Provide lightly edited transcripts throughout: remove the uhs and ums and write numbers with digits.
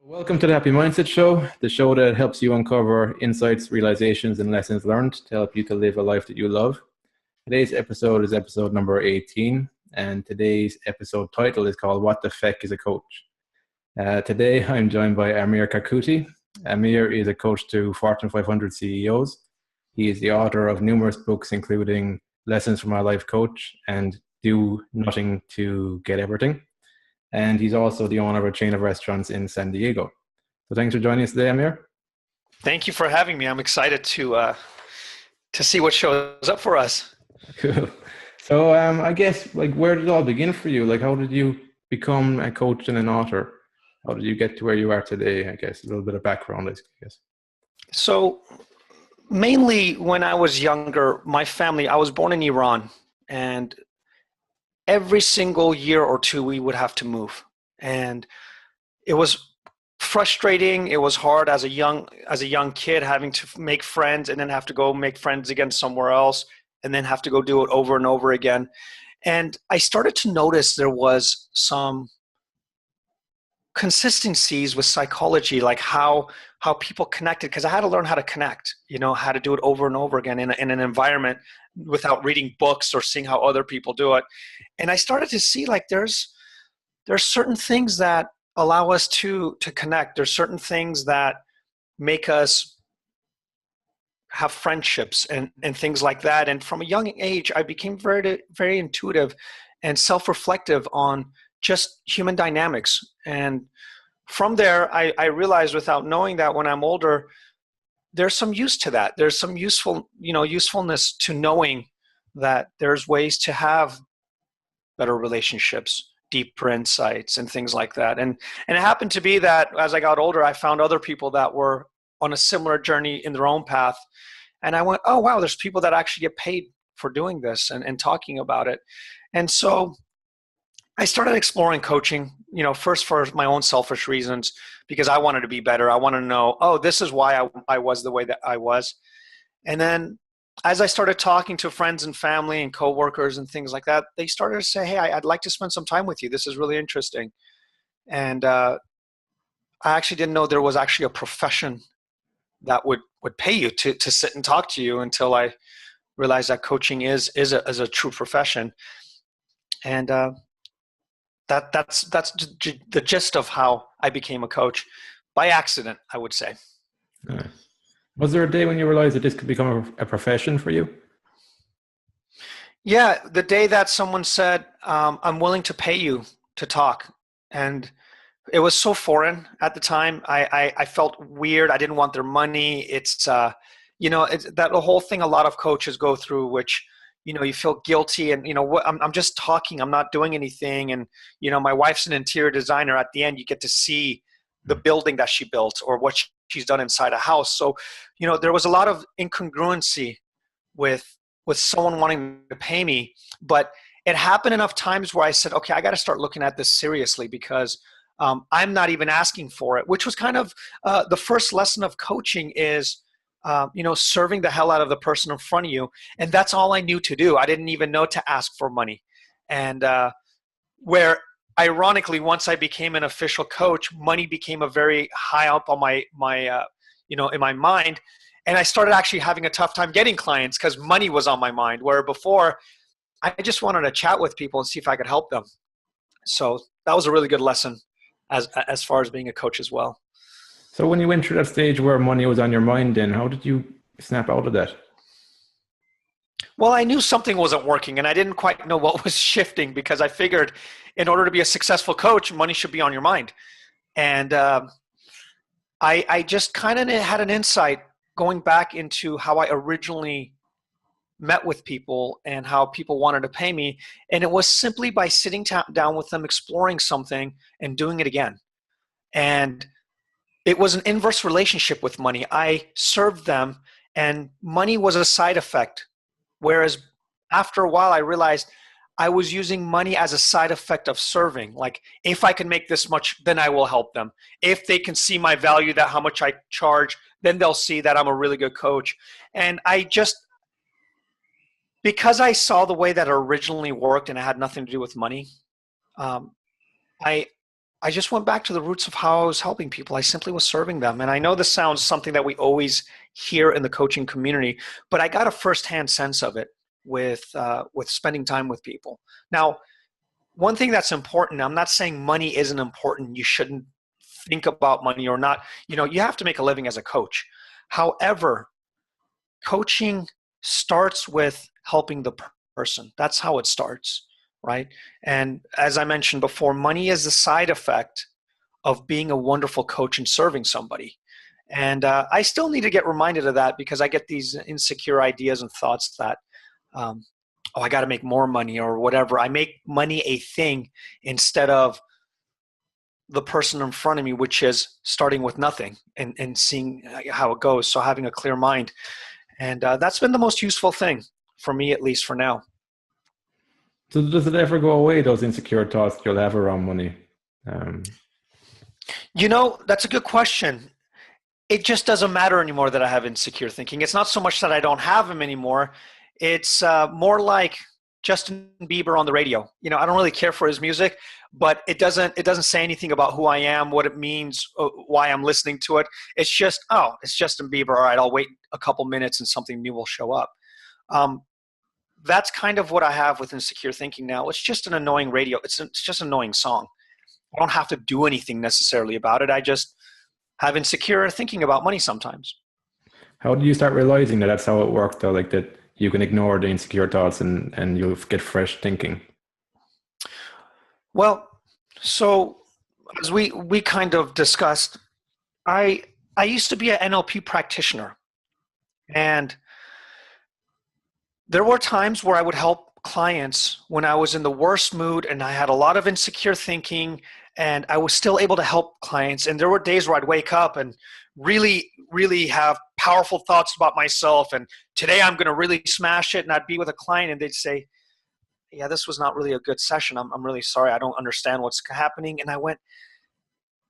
Welcome to the Happy Mindset Show, the show that helps you uncover insights, realizations, and lessons learned to help you to live a life that you love. Today's episode is episode number 18, and today's episode title is called What the Feck is a Coach? Today, I'm joined by Amir Karkouti. Amir is a coach to Fortune 500 CEOs. He is the author of numerous books, including Lessons from My Life Coach and Do Nothing to Get Everything. And he's also the owner of a chain of restaurants in San Diego. So thanks for joining us today, Amir. Thank you for having me. I'm excited to see what shows up for us. Cool. So I guess, where did it all begin for you? How did you become a coach and an author? How did you get to where you are today? I guess a little bit of background, I guess. So mainly when I was younger, my family, I was born in Iran, and every single year or two we would have to move. And it was frustrating. It was hard as a young kid, having to make friends and then have to go make friends again somewhere else and then have to go do it over and over again. And I started to notice there was some consistencies with psychology, like how people connected, because I had to learn how to connect, how to do it over and over again in an environment without reading books or seeing how other people do it. And I started to see there's certain things that allow us to connect. There's certain things that make us have friendships and things like that. And from a young age, I became very, very intuitive and self-reflective on just human dynamics. And from there, I realized, without knowing, that when I'm older, there's some use to that. There's some usefulness to knowing that there's ways to have better relationships, deeper insights, and things like that. And it happened to be that as I got older, I found other people that were on a similar journey in their own path. And I went, oh, wow, there's people that actually get paid for doing this and talking about it. And so I started exploring coaching, first for my own selfish reasons, because I wanted to be better. I wanted to know, oh, this is why I was the way that I was. And then as I started talking to friends and family and coworkers and things like that, they started to say, hey, I'd like to spend some time with you. This is really interesting. And I actually didn't know there was actually a profession that would pay you to sit and talk to you, until I realized that coaching is a true profession. And that's the gist of how I became a coach, by accident, I would say. Nice. Was there a day when you realized that this could become a profession for you? Yeah, the day that someone said, I'm willing to pay you to talk. And it was so foreign at the time. I felt weird. I didn't want their money. It's that the whole thing a lot of coaches go through, which you feel guilty, and I'm just talking, I'm not doing anything. And my wife's an interior designer. At the end, you get to see the building that she built or what she's done inside a house. So there was a lot of incongruency with someone wanting to pay me. But it happened enough times where I said, okay, I got to start looking at this seriously, because I'm not even asking for it, which was kind of the first lesson of coaching is serving the hell out of the person in front of you. And that's all I knew to do. I didn't even know to ask for money. And where ironically, once I became an official coach, money became a very high up on my in my mind. And I started actually having a tough time getting clients because money was on my mind, where before I just wanted to chat with people and see if I could help them. So that was a really good lesson as far as being a coach as well. So when you went through that stage where money was on your mind, then how did you snap out of that? Well, I knew something wasn't working, and I didn't quite know what was shifting, because I figured in order to be a successful coach, money should be on your mind. And I just kind of had an insight going back into how I originally met with people and how people wanted to pay me. And it was simply by sitting down with them, exploring something, and doing it again. And it was an inverse relationship with money. I served them, and money was a side effect. Whereas after a while, I realized I was using money as a side effect of serving. Like, if I can make this much, then I will help them. If they can see my value, that how much I charge, then they'll see that I'm a really good coach. And because I saw the way that it originally worked and it had nothing to do with money, I I just went back to the roots of how I was helping people. I simply was serving them. And I know this sounds something that we always hear in the coaching community, but I got a firsthand sense of it with spending time with people. Now, one thing that's important, I'm not saying money isn't important. You shouldn't think about money or not. You have to make a living as a coach. However, coaching starts with helping the person. That's how it starts, right? And as I mentioned before, money is the side effect of being a wonderful coach and serving somebody. And I still need to get reminded of that, because I get these insecure ideas and thoughts that, I got to make more money or whatever. I make money a thing instead of the person in front of me, which is starting with nothing and seeing how it goes. So having a clear mind. And that's been the most useful thing for me, at least for now. So does it ever go away, those insecure thoughts you'll have around money? That's a good question. It just doesn't matter anymore that I have insecure thinking. It's not so much that I don't have them anymore. It's more like Justin Bieber on the radio. I don't really care for his music, but it doesn't say anything about who I am, what it means, why I'm listening to it. It's just, it's Justin Bieber. All right, I'll wait a couple minutes and something new will show up. That's kind of what I have with insecure thinking now. It's just an annoying radio. It's just an annoying song. I don't have to do anything necessarily about it. I just have insecure thinking about money sometimes. How did you start realizing that that's how it worked, though? Like that you can ignore the insecure thoughts and you'll get fresh thinking? Well, so as we kind of discussed, I used to be an NLP practitioner, and there were times where I would help clients when I was in the worst mood and I had a lot of insecure thinking, and I was still able to help clients. And there were days where I'd wake up and really, really have powerful thoughts about myself, and today I'm going to really smash it. And I'd be with a client and they'd say, yeah, this was not really a good session. I'm really sorry. I don't understand what's happening. And I went,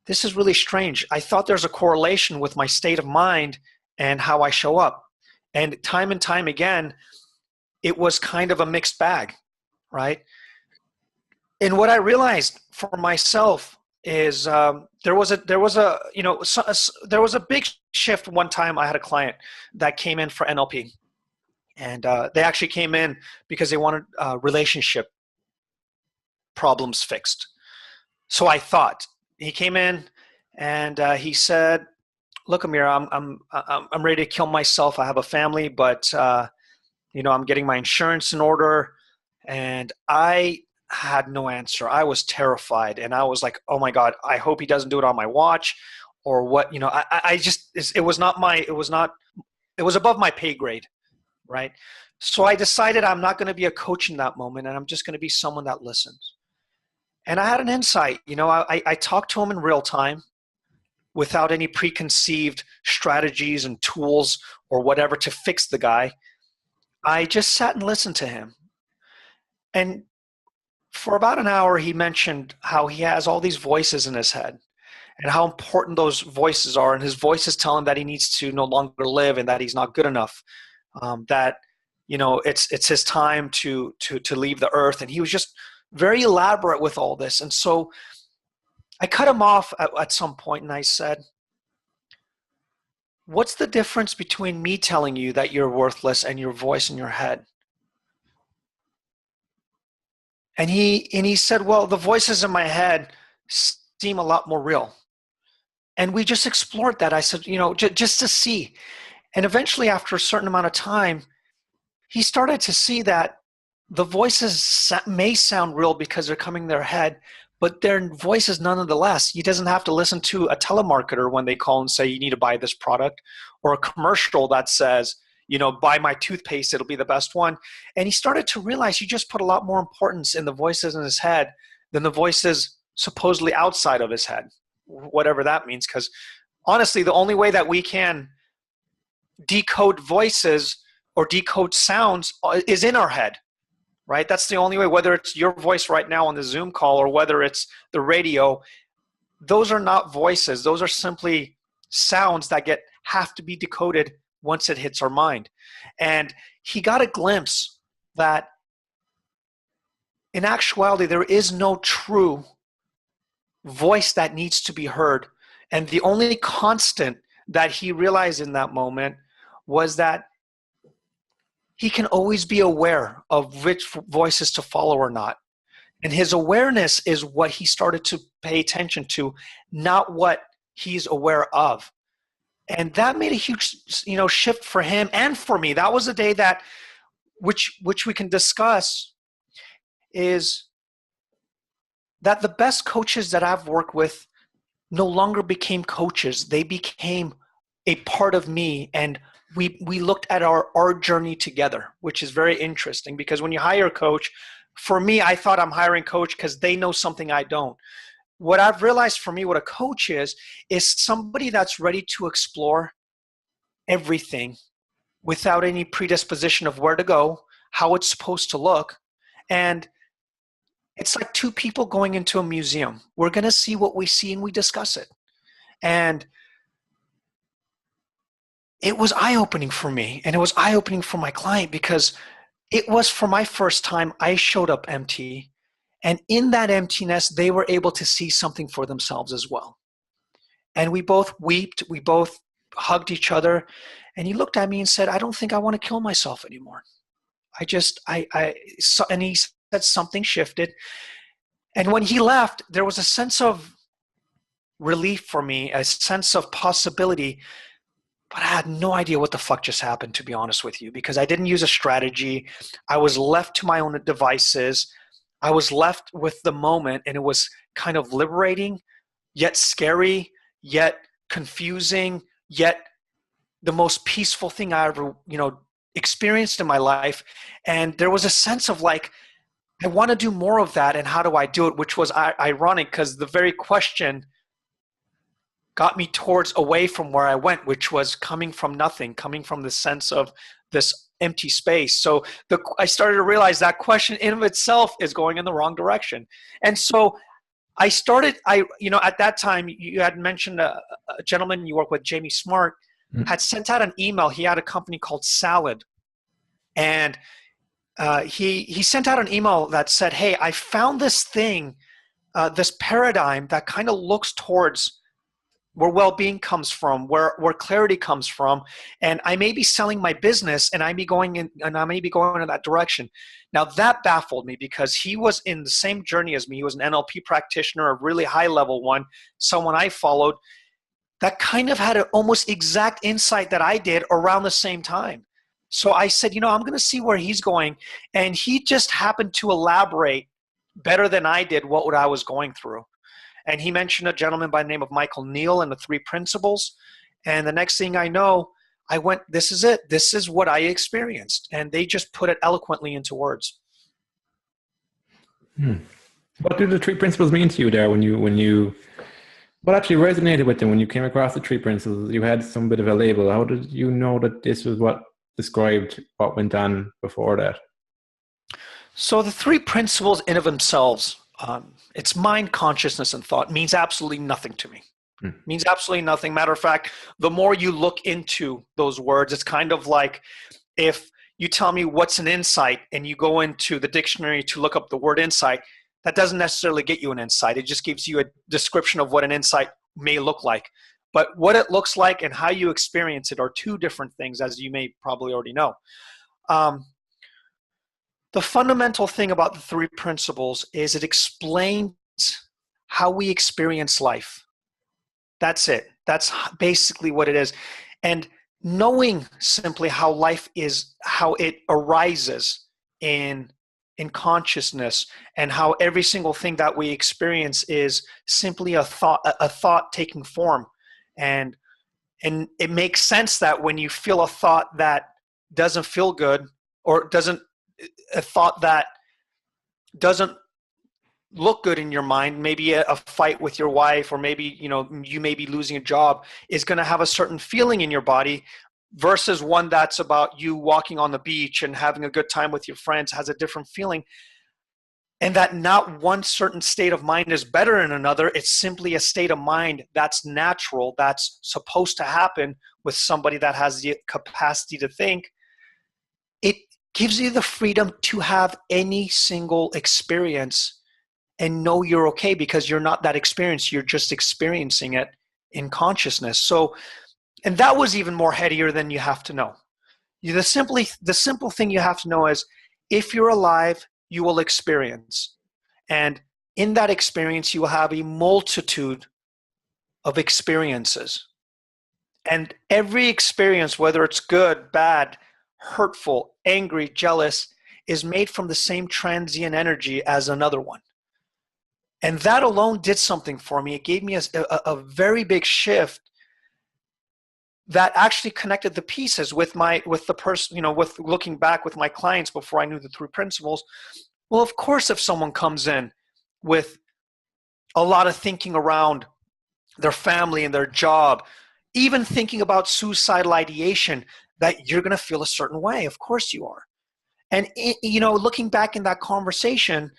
this is really strange. I thought there's a correlation with my state of mind and how I show up. And time again, it was kind of a mixed bag, right? And what I realized for myself is there was a big shift. One time I had a client that came in for NLP, and they actually came in because they wanted relationship problems fixed. So I thought he came in and he said, "Look, Amir, I'm ready to kill myself. I have a family, but I'm getting my insurance in order." And I had no answer. I was terrified, and I was like, "Oh my God, I hope he doesn't do it on my watch, or what?" It was above my pay grade, right? So I decided I'm not going to be a coach in that moment, and I'm just going to be someone that listens. And I had an insight. I talked to him in real time without any preconceived strategies and tools or whatever to fix the guy. I just sat and listened to him. And for about an hour, he mentioned how he has all these voices in his head and how important those voices are. And his voices tell him that he needs to no longer live and that he's not good enough, that, it's his time to leave the earth. And he was just very elaborate with all this. And so I cut him off at some point and I said, "What's the difference between me telling you that you're worthless and your voice in your head?" And he said, "Well, the voices in my head seem a lot more real." And we just explored that. I said, just to see. And eventually, after a certain amount of time, he started to see that the voices may sound real because they're coming in their head, but they're voices nonetheless. He doesn't have to listen to a telemarketer when they call and say, "You need to buy this product," or a commercial that says, "Buy my toothpaste, it'll be the best one." And he started to realize he just put a lot more importance in the voices in his head than the voices supposedly outside of his head, whatever that means. Because honestly, the only way that we can decode voices or decode sounds is in our head, right? That's the only way, whether it's your voice right now on the Zoom call or whether it's the radio. Those are not voices. Those are simply sounds that have to be decoded once it hits our mind. And he got a glimpse that in actuality, there is no true voice that needs to be heard. And the only constant that he realized in that moment was that he can always be aware of which voices to follow or not. And his awareness is what he started to pay attention to, not what he's aware of. And that made a huge, shift for him and for me. That was a day that, which we can discuss, is that the best coaches that I've worked with no longer became coaches. They became a part of me, and we looked at our journey together, which is very interesting, because when you hire a coach, for me, I thought I'm hiring a coach because they know something I don't. What I've realized for me, what a coach is somebody that's ready to explore everything without any predisposition of where to go, how it's supposed to look. And it's like two people going into a museum. We're going to see what we see and we discuss it. And it was eye-opening for me, and it was eye-opening for my client, because it was, for my first time, I showed up empty. And in that emptiness, they were able to see something for themselves as well. And we both wept, we both hugged each other. And he looked at me and said, I don't think I want to kill myself anymore. And he said something shifted. And when he left, there was a sense of relief for me, a sense of possibility. But I had no idea what the fuck just happened, to be honest with you, because I didn't use a strategy. I was left to my own devices. I was left with the moment, and it was kind of liberating, yet scary, yet confusing, yet the most peaceful thing I ever, experienced in my life. And there was a sense of like, I want to do more of that, and how do I do it? Which was ironic, because the very question got me towards away from where I went, which was coming from nothing, coming from the sense of this empty space. So I started to realize that question in of itself is going in the wrong direction. And so I started, at that time, you had mentioned a gentleman you work with, Jamie Smart, had sent out an email. He had a company called Salad. And he sent out an email that said, hey, I found this thing, this paradigm that kind of looks towards where well-being comes from, where clarity comes from, and I may be selling my business, and I may be going in that direction. Now that baffled me, because he was in the same journey as me. He was an NLP practitioner, a really high-level one, someone I followed that kind of had an almost exact insight that I did around the same time. So I said, I'm going to see where he's going, and he just happened to elaborate better than I did what I was going through. And he mentioned a gentleman by the name of Michael Neal and the 3 principles. And the next thing I know, I went, this is it. This is what I experienced. And they just put it eloquently into words. What do the 3 principles mean to you there what actually resonated with them when you came across the 3 principles? You had some bit of a label. How did you know that this was what described what went on before that? So the 3 principles in of themselves, it's mind, consciousness, and thought, means absolutely nothing to me. Means absolutely nothing. Matter of fact, the more you look into those words, it's kind of like if you tell me what's an insight and you go into the dictionary to look up the word insight, that doesn't necessarily get you an insight. It just gives you a description of what an insight may look like. But what it looks like and how you experience it are 2 different things, as you may probably already know. The fundamental thing about the 3 principles is it explains how we experience life. That's it. That's basically what it is. And knowing simply how life is, how it arises in consciousness, and how every single thing that we experience is simply a thought taking form. And it makes sense that when you feel a thought that doesn't feel good, or a thought that doesn't look good in your mind, maybe a fight with your wife, or maybe you may be losing a job, is going to have a certain feeling in your body, versus one that's about you walking on the beach and having a good time with your friends, has a different feeling. And that not one certain state of mind is better than another. It's simply a state of mind that's natural, that's supposed to happen with somebody that has the capacity to think. It gives you the freedom to have any single experience and know you're okay because you're not that experienced. You're just experiencing it in consciousness. So, and that was even more headier than you have to know. The simple thing you have to know is if you're alive, you will experience. And in that experience, you will have a multitude of experiences. And every experience, whether it's good, bad, hurtful, angry, jealous, is made from the same transient energy as another one. And that alone did something for me. It gave me a very big shift that actually connected the pieces with the person, with looking back with my clients before I knew the 3 principles. Well, of course, if someone comes in with a lot of thinking around their family and their job, even thinking about suicidal ideation, that you're going to feel a certain way. Of course you are. And, looking back in that conversation,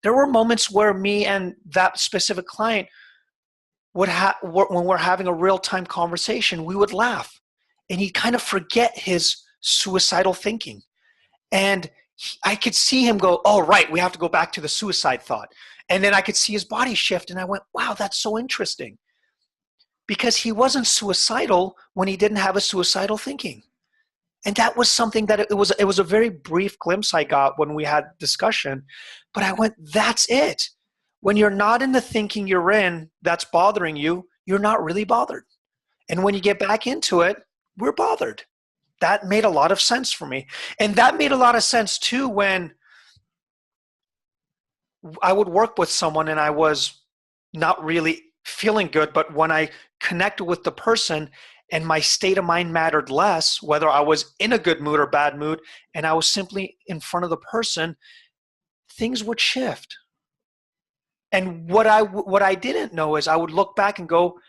there were moments where me and that specific client when we're having a real-time conversation, we would laugh. And he'd kind of forget his suicidal thinking. And I could see him go, oh, right, we have to go back to the suicide thought. And then I could see his body shift. And I went, wow, that's so interesting. Because he wasn't suicidal when he didn't have a suicidal thinking. And that was something that it was a very brief glimpse I got when we had discussion. But I went, that's it. When you're not in the thinking you're in that's bothering you, you're not really bothered. And when you get back into it, we're bothered. That made a lot of sense for me. And that made a lot of sense too when I would work with someone and I was not really feeling good, but when I connected with the person and my state of mind mattered less, whether I was in a good mood or bad mood, and I was simply in front of the person, things would shift. And what I didn't know is I would look back and go,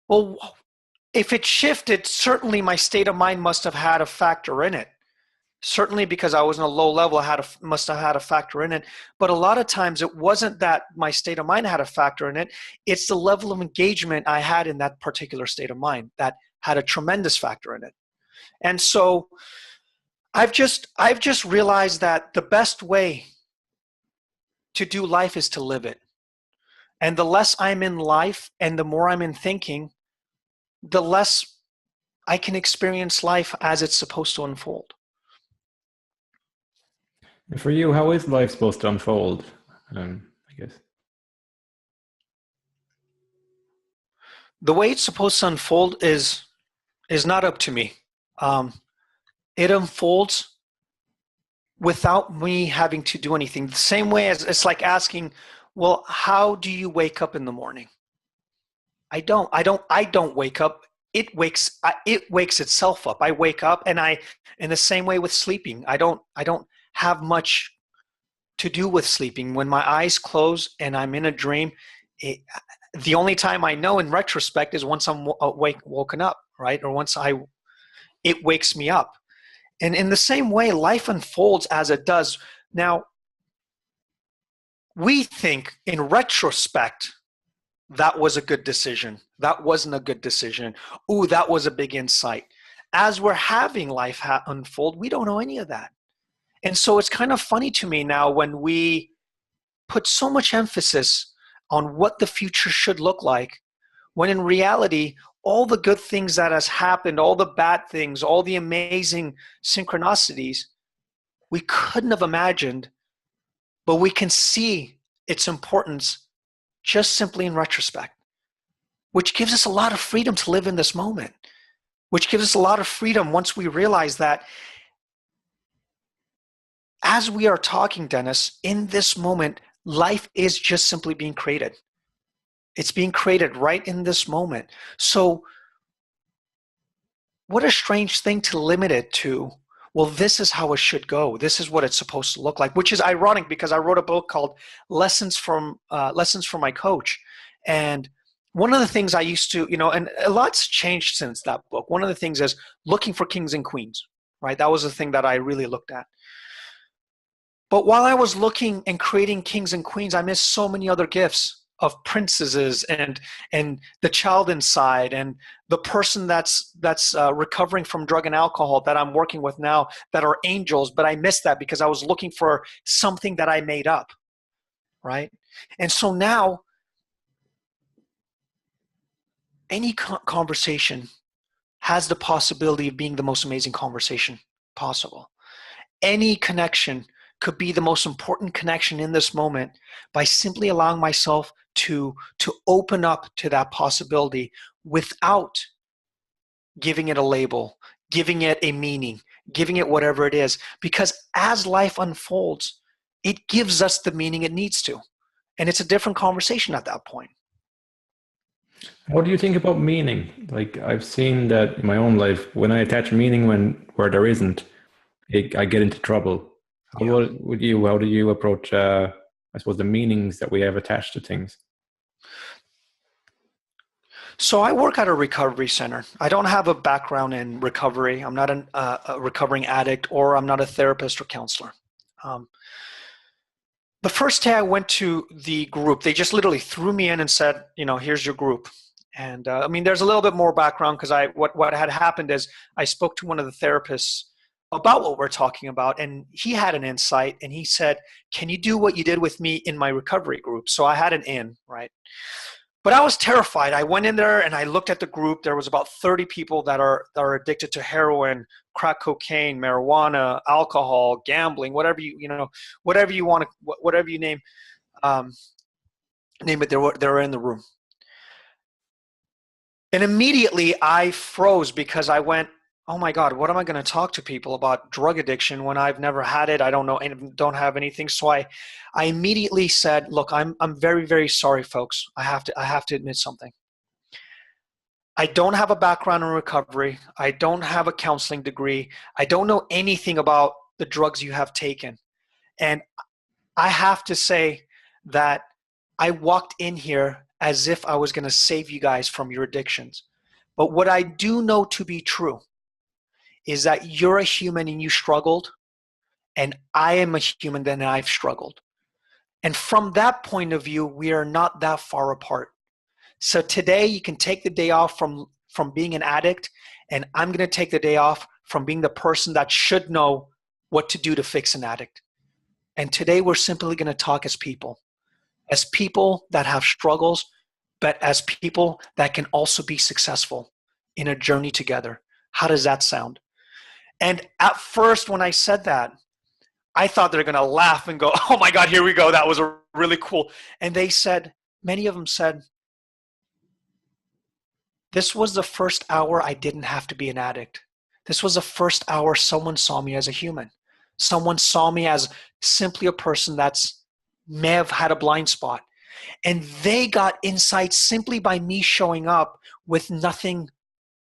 well, if it shifted, certainly my state of mind must have had a factor in it. Certainly because I was in a low level, must have had a factor in it. But a lot of times it wasn't that my state of mind had a factor in it. It's the level of engagement I had in that particular state of mind that had a tremendous factor in it. And so I've just realized that the best way to do life is to live it. And the less I'm in life and the more I'm in thinking, the less I can experience life as it's supposed to unfold. And for you, how is life supposed to unfold? I guess. The way it's supposed to unfold is not up to me. It unfolds without me having to do anything. The same way as it's like asking, well, how do you wake up in the morning? I don't wake up. It wakes itself up. I wake up and in the same way with sleeping, I don't have much to do with sleeping. When my eyes close and I'm in a dream, the only time I know in retrospect is once I'm woken up, right? Or once it wakes me up. And in the same way, life unfolds as it does. Now, we think in retrospect, that was a good decision. That wasn't a good decision. Ooh, that was a big insight. As we're having life unfold, we don't know any of that. And so it's kind of funny to me now when we put so much emphasis on what the future should look like, when in reality, all the good things that has happened, all the bad things, all the amazing synchronicities, we couldn't have imagined, but we can see its importance just simply in retrospect, which gives us a lot of freedom to live in this moment, which gives us a lot of freedom once we realize that as we are talking, Dennis, in this moment, life is just simply being created. It's being created right in this moment. So what a strange thing to limit it to, well, this is how it should go. This is what it's supposed to look like, which is ironic because I wrote a book called Lessons from My Coach. And one of the things I used to, and a lot's changed since that book. One of the things is looking for kings and queens, right? That was the thing that I really looked at. But while I was looking and creating kings and queens, I missed so many other gifts princesses and the child inside and the person that's recovering from drug and alcohol that I'm working with now that are angels, but I missed that because I was looking for something that I made up, right? And so now any conversation has the possibility of being the most amazing conversation possible. Any connection could be the most important connection in this moment by simply allowing myself to open up to that possibility without giving it a label, giving it a meaning, giving it whatever it is. Because as life unfolds, it gives us the meaning it needs to. And it's a different conversation at that point. What do you think about meaning? Like, I've seen that in my own life, when I attach meaning where there isn't, I get into trouble. How do you approach, I suppose, the meanings that we have attached to things? So I work at a recovery center. I don't have a background in recovery. I'm not a recovering addict, or I'm not a therapist or counselor. The first day I went to the group, they just literally threw me in and said, here's your group. And I mean, there's a little bit more background because what had happened is I spoke to one of the therapists about what we're talking about, and he had an insight, and he said, can you do what you did with me in my recovery group? So I had an in, right? But I was terrified. I went in there and I looked at the group. There was about 30 people that are addicted to heroin, crack cocaine, marijuana, alcohol, gambling, whatever you want to, whatever you name it. They're in the room. And immediately I froze because I went, oh my God, what am I going to talk to people about drug addiction when I've never had it? I don't know, and don't have anything. So I immediately said, look, I'm very, very sorry, folks. I have to admit something. I don't have a background in recovery. I don't have a counseling degree. I don't know anything about the drugs you have taken. And I have to say that I walked in here as if I was going to save you guys from your addictions. But what I do know to be true is that you're a human and you struggled, and I am a human and I've struggled. And from that point of view, we are not that far apart. So today you can take the day off from being an addict, and I'm going to take the day off from being the person that should know what to do to fix an addict. And today we're simply going to talk as people that have struggles, but as people that can also be successful in a journey together. How does that sound? And at first, when I said that, I thought they were going to laugh and go, oh my God, here we go. That was really cool. And they said, many of them said, this was the first hour I didn't have to be an addict. This was the first hour someone saw me as a human. Someone saw me as simply a person that's may have had a blind spot. And they got insight simply by me showing up with nothing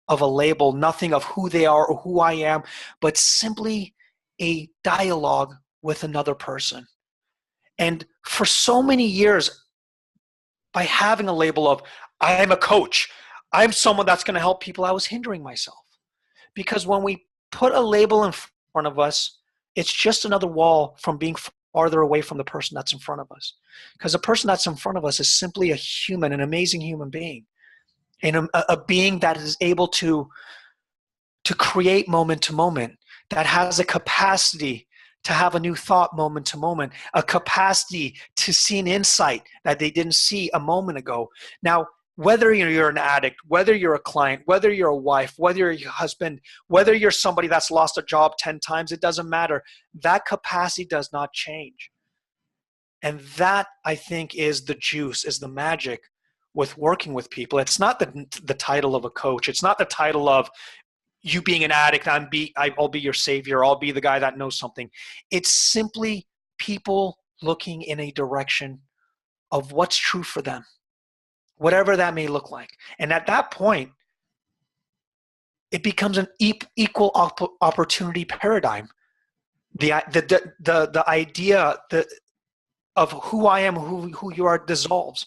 of a label, nothing of who they are or who I am, but simply a dialogue with another person. And for so many years, by having a label of, I'm a coach, I'm someone that's going to help people, I was hindering myself. Because when we put a label in front of us, it's just another wall from being farther away from the person that's in front of us. Because the person that's in front of us is simply a human, an amazing human being. And a being that is able to create moment to moment, that has a capacity to have a new thought moment to moment, a capacity to see an insight that they didn't see a moment ago. Now, whether you're an addict, whether you're a client, whether you're a wife, whether you're your husband, whether you're somebody that's lost a job 10 times, it doesn't matter. That capacity does not change. And that, I think, is the juice, is the magic with working with people. It's not the title of a coach. It's not the title of you being an addict, I'll be your savior, I'll be the guy that knows something. It's simply people looking in a direction of what's true for them, whatever that may look like. And at that point, it becomes an equal opportunity paradigm. The idea of who I am, who you are, dissolves.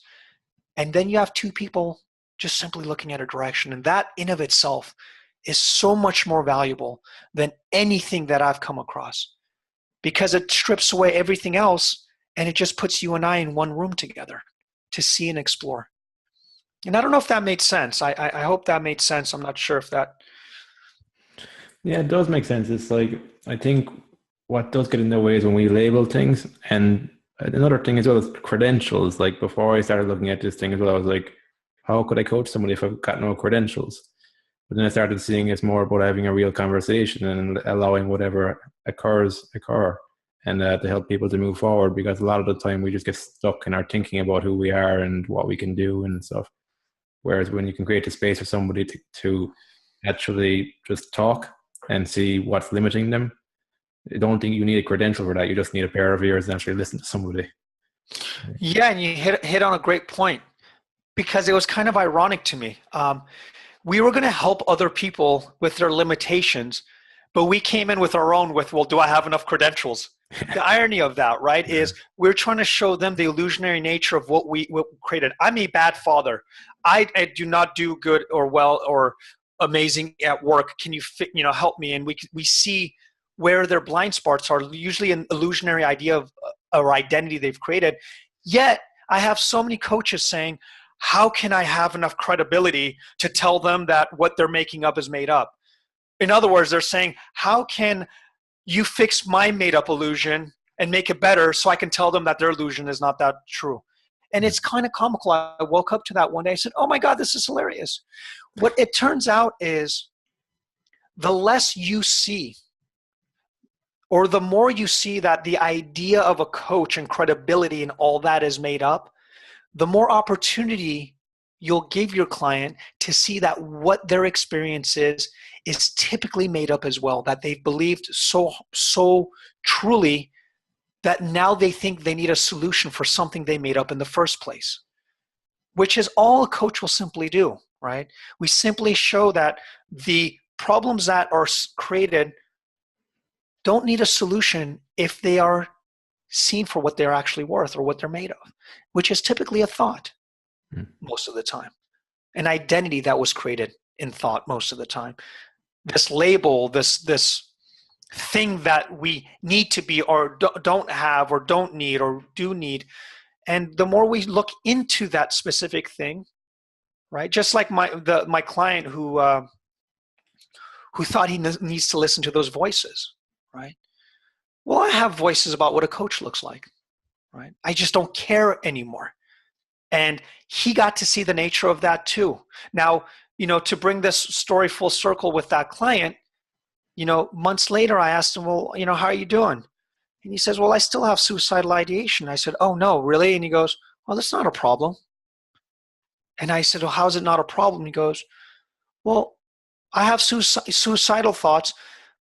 And then you have two people just simply looking at a direction. And that in of itself is so much more valuable than anything that I've come across, because it strips away everything else and it just puts you and I in one room together to see and explore. And I don't know if that made sense. I hope that made sense. I'm not sure if that. Yeah, it does make sense. It's like, I think what does get in the way is when we label things. And another thing as well is credentials. Like before I started looking at this thing as well, I was like, how could I coach somebody if I've got no credentials? But then I started seeing it's more about having a real conversation and allowing whatever occur, and to help people to move forward. Because a lot of the time we just get stuck in our thinking about who we are and what we can do and stuff. Whereas when you can create a space for somebody to actually just talk and see what's limiting them, I don't think you need a credential for that. You just need a pair of ears and actually listen to somebody. Yeah, and you hit on a great point, because it was kind of ironic to me. We were going to help other people with their limitations, but we came in with our own well, do I have enough credentials? The irony of that, right, is we're trying to show them the illusionary nature of what we created. I'm a bad father. I do not do good or well or amazing at work. Can you help me? And we see where their blind spots are, usually an illusionary idea of or identity they've created. Yet I have so many coaches saying, how can I have enough credibility to tell them that what they're making up is made up? In other words, they're saying, how can you fix my made up illusion and make it better so I can tell them that their illusion is not that true? And it's kind of comical. I woke up to that one day. I said, oh my God, this is hilarious. What it turns out is the less you see, or the more you see that the idea of a coach and credibility and all that is made up, the more opportunity you'll give your client to see that what their experience is typically made up as well, that they've believed so truly that now they think they need a solution for something they made up in the first place, which is all a coach will simply do, right? We simply show that the problems that are created don't need a solution if they are seen for what they're actually worth or what they're made of, which is typically a thought most of the time, an identity that was created in thought most of the time. This label, this thing that we need to be or don't have or don't need or do need. And the more we look into that specific thing, right? Just like my client who thought he needs to listen to those voices, right? Well, I have voices about what a coach looks like, right? I just don't care anymore. And he got to see the nature of that too. Now, to bring this story full circle with that client, months later, I asked him, well, how are you doing? And he says, well, I still have suicidal ideation. I said, oh no, really? And he goes, well, that's not a problem. And I said, well, how is it not a problem? He goes, well, I have suicidal thoughts,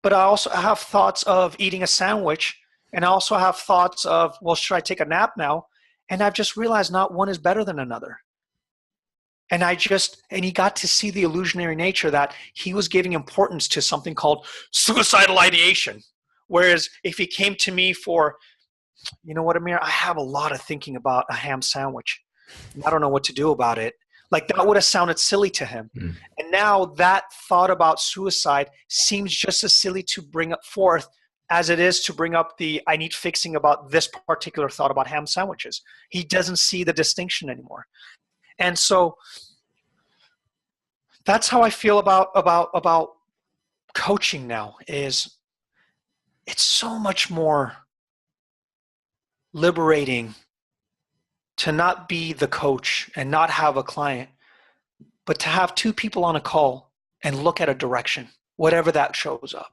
but I also have thoughts of eating a sandwich. And I also have thoughts of, well, should I take a nap now? And I've just realized not one is better than another. And he got to see the illusionary nature that he was giving importance to something called suicidal ideation. Whereas if he came to me for, you know what, Amir, I have a lot of thinking about a ham sandwich. I don't know what to do about it. Like that would have sounded silly to him. And now that thought about suicide seems just as silly to bring up forth as it is to bring up the I need fixing about this particular thought about ham sandwiches. He doesn't see the distinction anymore. And so that's how I feel about coaching now. Is it's so much more liberating to not be the coach and not have a client, but to have two people on a call and look at a direction, whatever that shows up.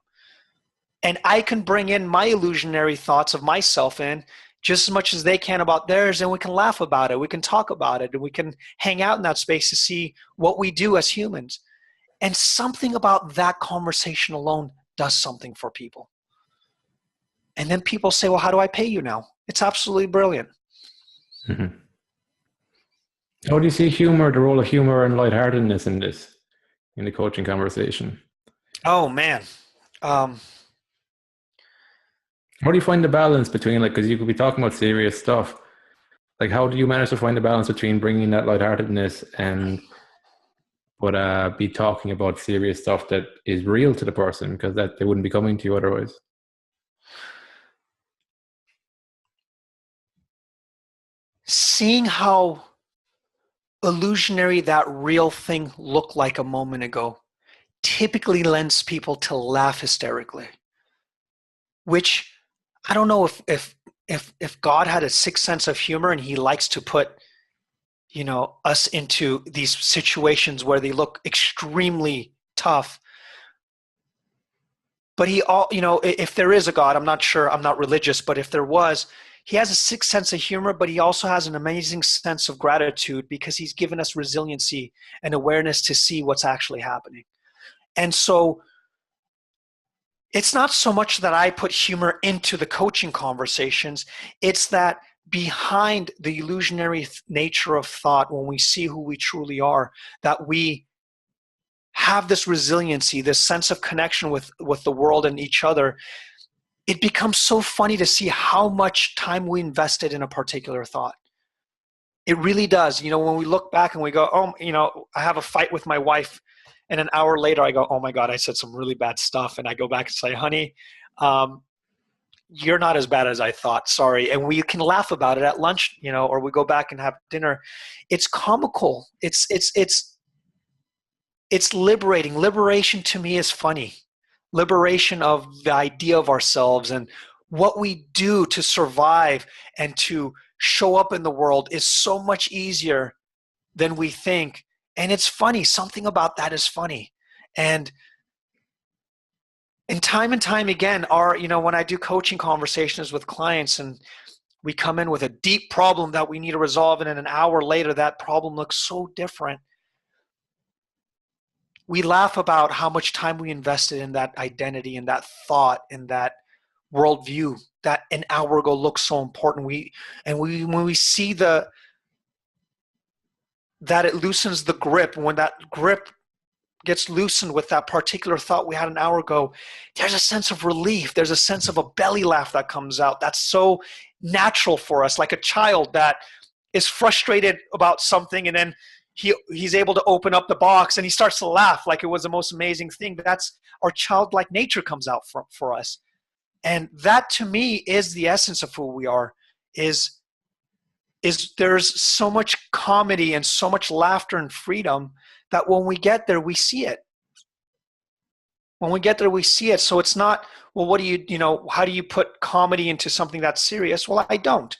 And I can bring in my illusionary thoughts of myself in just as much as they can about theirs, and we can laugh about it, we can talk about it, and we can hang out in that space to see what we do as humans. And something about that conversation alone does something for people. And then people say, well, how do I pay you now? It's absolutely brilliant. Mm-hmm. How do you see humor, the role of humor and lightheartedness in the coaching conversation? Oh, man. How do you find the balance between, because you could be talking about serious stuff. Like, how do you manage to find the balance between bringing that lightheartedness but be talking about serious stuff that is real to the person, because that they wouldn't be coming to you otherwise? Seeing how illusionary that real thing looked like a moment ago typically lends people to laugh hysterically, which I don't know if God had a sixth sense of humor and he likes to put, us into these situations where they look extremely tough. But if there is a God, I'm not sure, I'm not religious, but if there was, he has a sixth sense of humor, but he also has an amazing sense of gratitude because he's given us resiliency and awareness to see what's actually happening. And so it's not so much that I put humor into the coaching conversations, it's that behind the illusionary nature of thought, when we see who we truly are, that we have this resiliency, this sense of connection with the world and each other. It becomes so funny to see how much time we invested in a particular thought. It really does. When we look back and we go, I have a fight with my wife, and an hour later I go, oh my God, I said some really bad stuff. And I go back and say, honey, you're not as bad as I thought. Sorry. And we can laugh about it at lunch, or we go back and have dinner. It's comical. It's liberating. Liberation to me is funny. Liberation of the idea of ourselves and what we do to survive and to show up in the world is so much easier than we think. And it's funny. Something about that is funny. And time again, when I do coaching conversations with clients and we come in with a deep problem that we need to resolve, and in an hour later, that problem looks so different. We laugh about how much time we invested in that identity and that thought and that worldview that an hour ago looked so important. When we see that it loosens the grip, when that grip gets loosened with that particular thought we had an hour ago, there's a sense of relief. There's a sense of a belly laugh that comes out. That's so natural for us, like a child that is frustrated about something and then he's able to open up the box and he starts to laugh like it was the most amazing thing. That's our childlike nature comes out for us. And that to me is the essence of who we are, is there's so much comedy and so much laughter and freedom that when we get there, we see it. When we get there, we see it. So it's not, well, how do you put comedy into something that's serious? Well, I don't.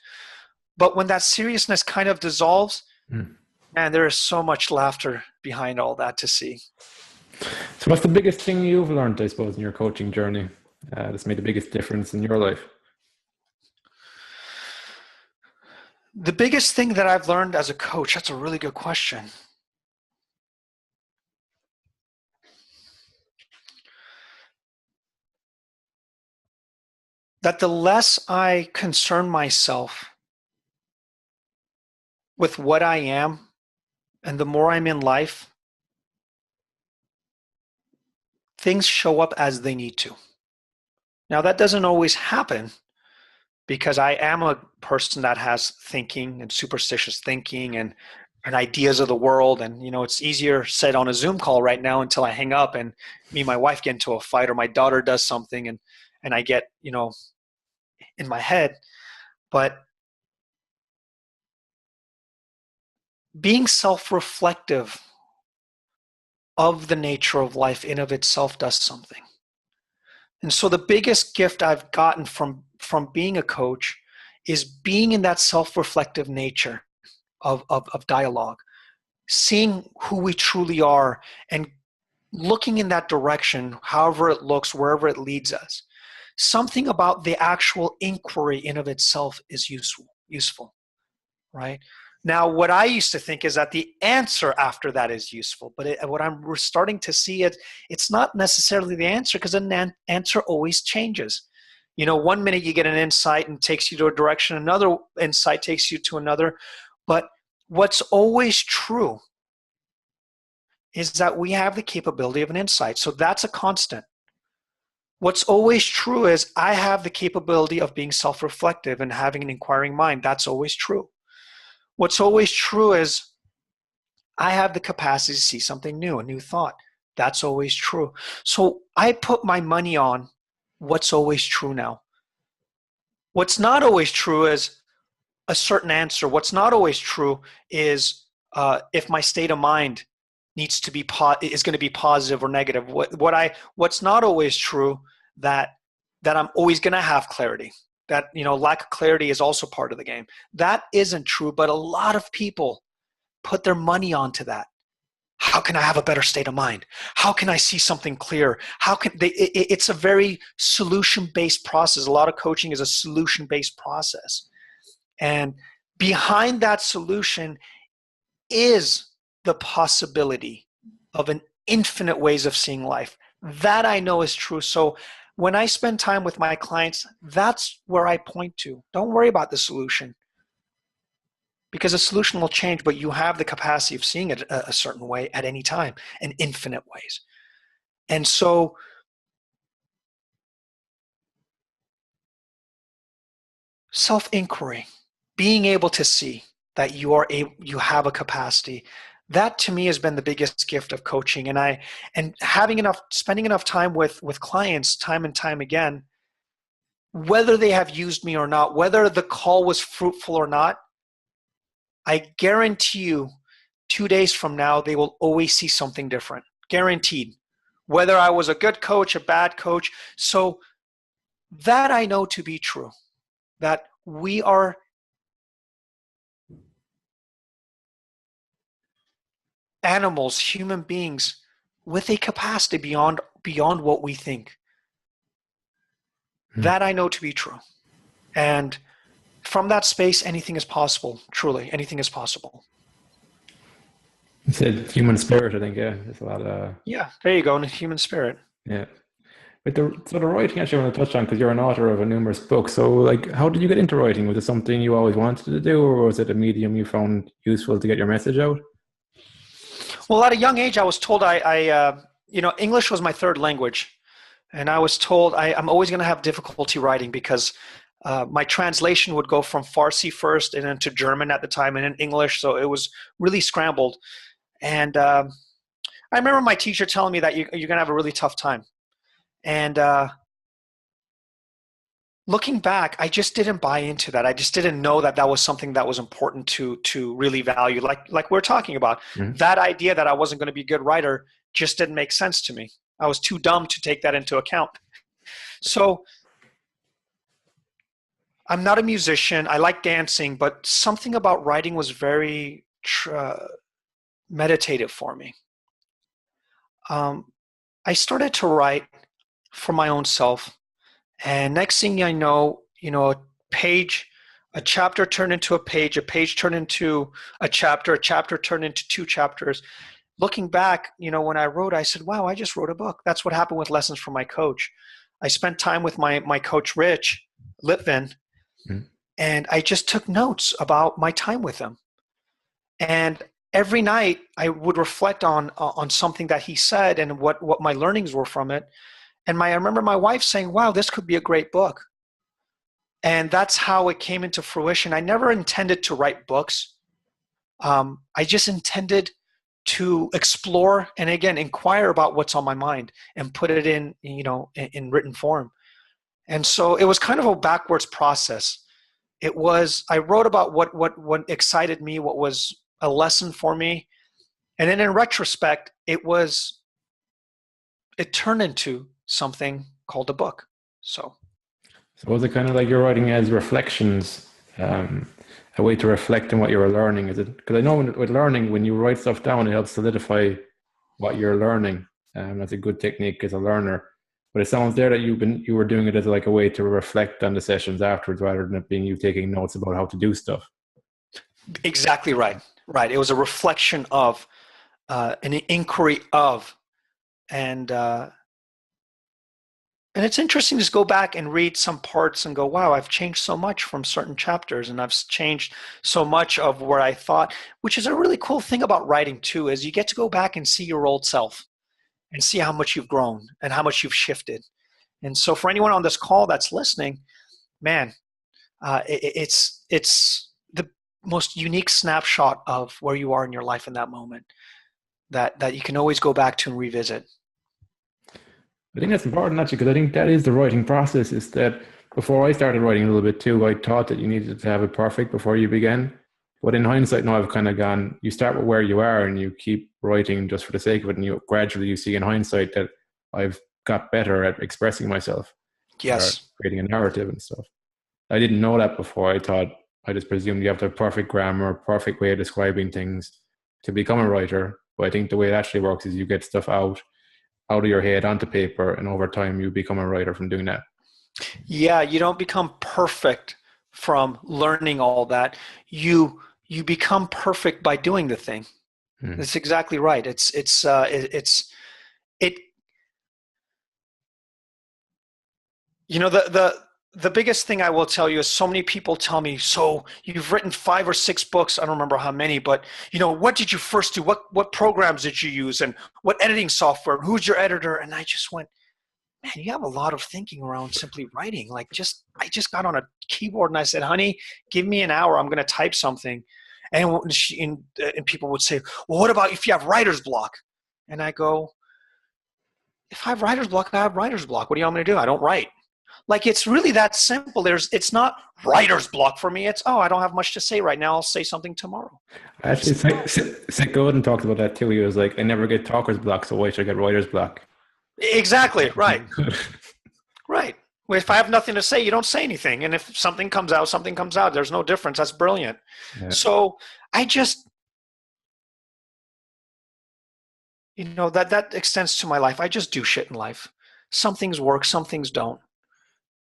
But when that seriousness kind of dissolves, man, there is so much laughter behind all that to see. So what's the biggest thing you've learned, I suppose, in your coaching journey that's made the biggest difference in your life? The biggest thing that I've learned as a coach, that's a really good question. That the less I concern myself with what I am and the more I'm in life, things show up as they need to. Now, that doesn't always happen because I am a person that has thinking and superstitious thinking and ideas of the world. And, it's easier said on a Zoom call right now until I hang up and me and my wife get into a fight or my daughter does something and I get, in my head. But being self-reflective of the nature of life in of itself does something. And so the biggest gift I've gotten from being a coach is being in that self-reflective nature of dialogue, seeing who we truly are and looking in that direction, however it looks, wherever it leads us. Something about the actual inquiry in of itself is useful, right? Now, what I used to think is that the answer after that is useful, but we're starting to see it's not necessarily the answer because an answer always changes. 1 minute you get an insight and takes you to a direction, another insight takes you to another. But what's always true is that we have the capability of an insight. So that's a constant. What's always true is I have the capability of being self-reflective and having an inquiring mind. That's always true. What's always true is I have the capacity to see something new, a new thought. That's always true. So I put my money on what's always true now. What's not always true is a certain answer. What's not always true is if my state of mind needs to be is going to be positive or negative. What's not always true, that I'm always going to have clarity. That, lack of clarity is also part of the game. That isn't true, but a lot of people put their money onto that. How can I have a better state of mind? How can I see something clear? How can they? It's a very solution-based process. A lot of coaching is a solution-based process, and behind that solution is the possibility of an infinite ways of seeing life. That I know is true. So when I spend time with my clients, that's where I point to. Don't worry about the solution, because the solution will change, but you have the capacity of seeing it a certain way at any time, in infinite ways. And so self-inquiry, being able to see that you have a capacity, that to me has been the biggest gift of coaching. And spending enough time with clients time and time again, whether they have used me or not, whether the call was fruitful or not, I guarantee you 2 days from now, they will always see something different. Guaranteed. Whether I was a good coach, a bad coach. So that I know to be true, that we are animals, human beings, with a capacity beyond what we think. That I know to be true. And from that space, anything is possible. Truly, anything is possible. You said human spirit, I think. Yeah, there's a lot of. Yeah, there you go. In the human spirit. Yeah. But the writing, actually, I want to touch on, because you're an author of a numerous books. So, like, how did you get into writing? Was it something you always wanted to do, or was it a medium you found useful to get your message out? Well, at a young age, I was told English was my third language. And I was told I'm always going to have difficulty writing, because my translation would go from Farsi first and then to German at the time and then English. So it was really scrambled. And I remember my teacher telling me that you're going to have a really tough time. And looking back, I just didn't buy into that. I just didn't know that was something that was important to really value. Like we're talking about, that idea that I wasn't going to be a good writer just didn't make sense to me. I was too dumb to take that into account. So I'm not a musician. I like dancing, but something about writing was very meditative for me. I started to write for my own self. And next thing I know, a chapter turned into a page turned into a chapter turned into 2 chapters. Looking back, when I wrote, I said, wow, I just wrote a book. That's what happened with Lessons from My Coach. I spent time with my coach, Rich Litvin, and I just took notes about my time with him. And every night I would reflect on something that he said and what my learnings were from it. And I remember my wife saying, wow, this could be a great book. And that's how it came into fruition. I never intended to write books. I just intended to explore and, again, inquire about what's on my mind and put it in written form. And so it was kind of a backwards process. I wrote about what excited me, what was a lesson for me. And then in retrospect, it turned into something called a book. So was it kind of like you're writing as reflections, a way to reflect on what you were learning? Is it, because I know with learning, when you write stuff down, it helps solidify what you're learning. That's a good technique as a learner. But it sounds there that you were doing it as like a way to reflect on the sessions afterwards, rather than it being you taking notes about how to do stuff. Exactly right. Right. It was a reflection of, an inquiry of, and it's interesting to just go back and read some parts and go, wow, I've changed so much from certain chapters, and I've changed so much of where I thought, which is a really cool thing about writing too, is you get to go back and see your old self and see how much you've grown and how much you've shifted. And so for anyone on this call that's listening, man, it's the most unique snapshot of where you are in your life in that moment that you can always go back to and revisit. I think that's important, actually, because I think that is the writing process. Is that before I started writing a little bit too, I thought that you needed to have it perfect before you began. But in hindsight, now I've kind of gone, you start with where you are and you keep writing just for the sake of it. And you gradually, you see in hindsight that I've got better at expressing myself or Yes. creating a narrative and stuff. I didn't know that before. I just presumed you have to have perfect grammar, perfect way of describing things to become a writer. But I think the way it actually works is you get stuff out of your head onto paper, and over time you become a writer from doing that. Yeah, you don't become perfect from learning all that. You become perfect by doing the thing. That's exactly right. It. You know, the biggest thing I will tell you is so many people tell me, so you've written 5 or 6 books. I don't remember how many, but you know, what did you first do? What programs did you use, and what editing software? Who's your editor? And I just went, man, you have a lot of thinking around simply writing. Like, I just got on a keyboard and I said, honey, give me an hour. I'm going to type something. And people would say, well, what about if you have writer's block? And I go, if I have writer's block, I have writer's block. What do you want me to do? I don't write. Like, it's really that simple. It's not writer's block for me. It's, oh, I don't have much to say right now. I'll say something tomorrow. Actually, Seth Godin talked about that too. He was like, I never get talker's block, so why should I get writer's block? Exactly, right. Right. Well, if I have nothing to say, you don't say anything. And if something comes out, something comes out. There's no difference. That's brilliant. Yeah. So I just, you know, that extends to my life. I just do shit in life. Some things work, some things don't.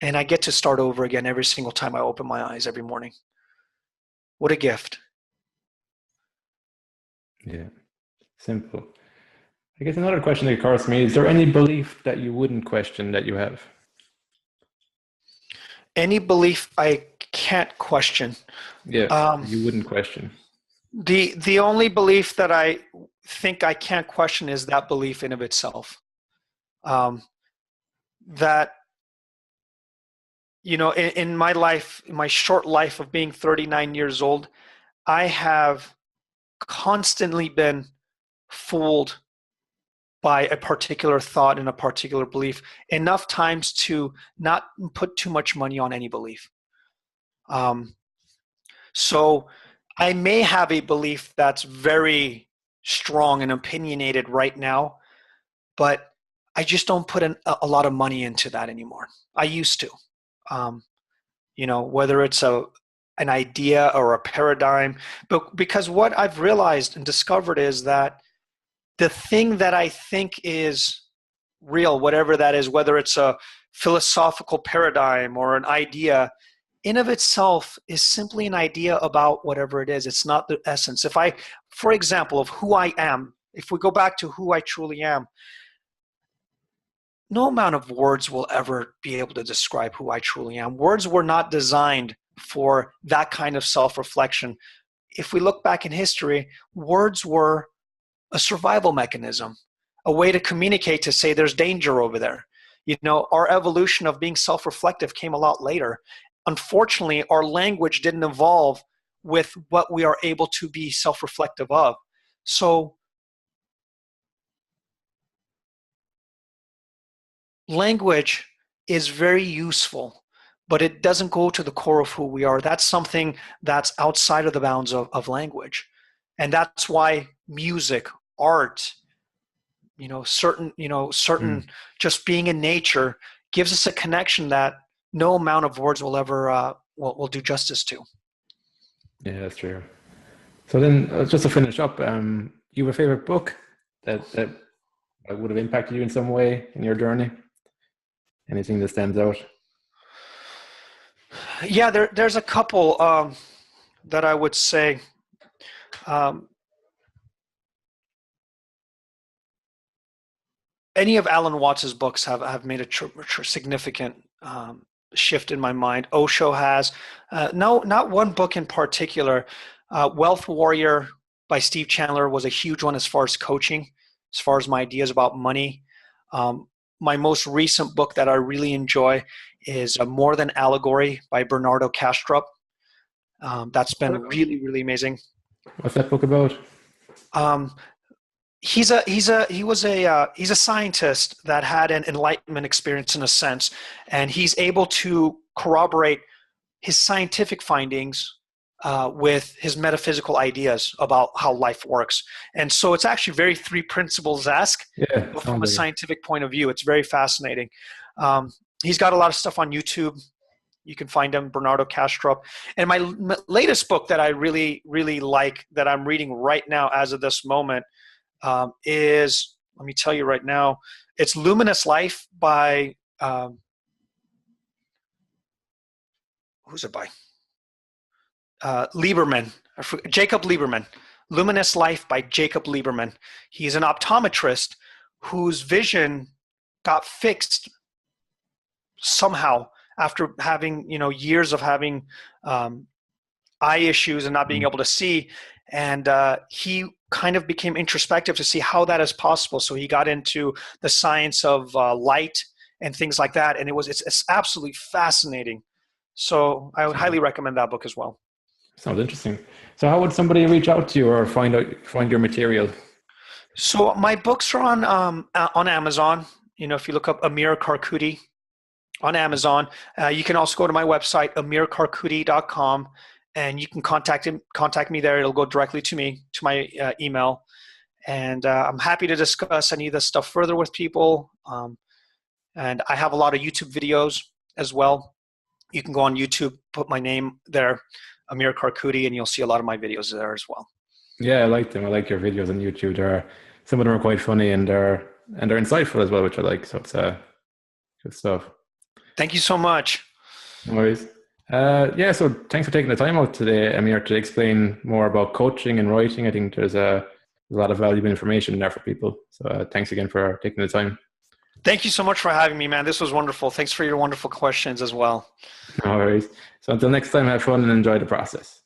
And I get to start over again every single time I open my eyes every morning. What a gift. Yeah, simple. I guess another question that occurs to me, is there any belief that you wouldn't question that you have? Any belief I can't question. Yeah, you wouldn't question. The only belief that I think I can't question is that belief in of itself. That, you know, in my life, in my short life of being 39 years old, I have constantly been fooled by a particular thought and a particular belief enough times to not put too much money on any belief. So I may have a belief that's very strong and opinionated right now, but I just don't put a lot of money into that anymore. I used to. You know, whether it's an idea or a paradigm, but because what I've realized and discovered is that the thing that I think is real, whatever that is, whether it's a philosophical paradigm or an idea, in of itself is simply an idea about whatever it is. It's not the essence. If I, for example, of who I am, if we go back to who I truly am, no amount of words will ever be able to describe who I truly am. Words were not designed for that kind of self-reflection. If we look back in history, words were a survival mechanism, a way to communicate, to say there's danger over there. You know, our evolution of being self-reflective came a lot later. Unfortunately, our language didn't evolve with what we are able to be self-reflective of. So language is very useful, but it doesn't go to the core of who we are. That's something that's outside of the bounds of language. And that's why music, art, certain just being in nature gives us a connection that no amount of words will ever will do justice to. Yeah, that's true. So then, just to finish up, you have a favorite book that would have impacted you in some way in your journey? Anything that stands out? Yeah, there's a couple that I would say. Any of Alan Watts's books have made a significant shift in my mind. Osho has. No, not one book in particular. Wealth Warrior by Steve Chandler was a huge one as far as coaching, as far as my ideas about money. My most recent book that I really enjoy is More Than Allegory by Bernardo Kastrup. That's been really, really amazing. What's that book about? He's a scientist that had an enlightenment experience in a sense, and he's able to corroborate his scientific findings with his metaphysical ideas about how life works. And so it's actually very three principles-esque, Yeah, but from a sounds like it. scientific point of view. It's very fascinating. He's got a lot of stuff on YouTube. You can find him, Bernardo Kastrup. And my latest book that I really, really like, that I'm reading right now as of this moment, is, let me tell you right now, it's Luminous Life by, who's it by? Lieberman, Jacob Lieberman. Luminous Life by Jacob Lieberman. He's an optometrist whose vision got fixed somehow after having, years of having eye issues and not being able to see. And he kind of became introspective to see how that is possible. So he got into the science of light and things like that. And it's absolutely fascinating. So I would highly recommend that book as well. Sounds interesting. So how would somebody reach out to you or find your material? So my books are on Amazon. If you look up Amir Karkouti on Amazon, you can also go to my website, amirkarkouti.com, and you can contact me there. It'll go directly to me, to my email. And I'm happy to discuss any of this stuff further with people. And I have a lot of YouTube videos as well. You can go on YouTube, put my name there, Amir Karkouti, and you'll see a lot of my videos there as well. Yeah, I like them. I like your videos on YouTube. Some of them are quite funny and they're insightful as well, which I like. So it's good stuff. Thank you so much. No worries. So thanks for taking the time out today, Amir, to explain more about coaching and writing. I think there's a lot of valuable information there for people. So thanks again for taking the time. Thank you so much for having me, man. This was wonderful. Thanks for your wonderful questions as well. No worries. So until next time, have fun and enjoy the process.